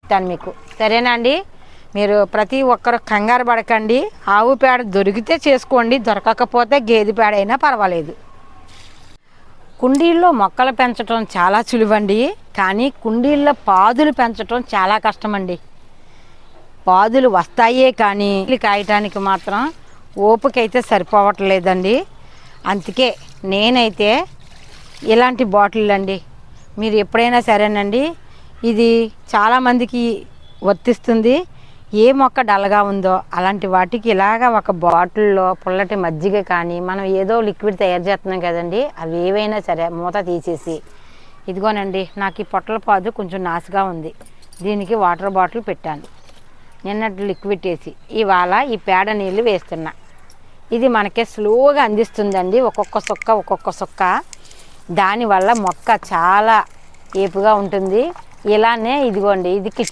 చెప్తాను మీకు, సరేనా అండి? మీరు ప్రతి ఒక్కరు కంగారు పడకండి. ఆవు పేడ దొరికితే చేసుకోండి, దొరకకపోతే గేదె పేడ అయినా పర్వాలేదు. కుండీల్లో మొక్కలు పెంచడం చాలా సులువండి, కానీ కుండీల్లో పాదులు పెంచడం చాలా కష్టమండి. పాదులు వస్తాయే కానీ కాయటానికి మాత్రం ఓపికైతే సరిపోవట్లేదండి. అందుకే నేనైతే ఇలాంటి బాటిల్ అండి, మీరు ఎప్పుడైనా సరేనండి, ఇది చాలామందికి వర్తిస్తుంది. ఏ మొక్క డల్గా ఉందో అలాంటి వాటికి ఇలాగ ఒక బాటిల్లో పుల్లటి మజ్జిగ కానీ, మనం ఏదో లిక్విడ్ తయారు చేస్తున్నాం కదండి, అవి ఏవైనా సరే మూత తీసేసి, ఇదిగోనండి నాకు ఈ పొట్టల పాదు కొంచెం నాసుగా ఉంది, దీనికి వాటర్ బాటిల్ పెట్టాను, నిన్నటి లిక్విడ్ వేసి ఇవాళ ఈ పేడ నీళ్ళు వేస్తున్నా. ఇది మనకే స్లోగా అందిస్తుందండి, ఒక్కొక్క సుక్క. దానివల్ల మొక్క చాలా ఏపుగా ఉంటుంది. ఇలానే ఇదిగోండి, ఇది కిచెన్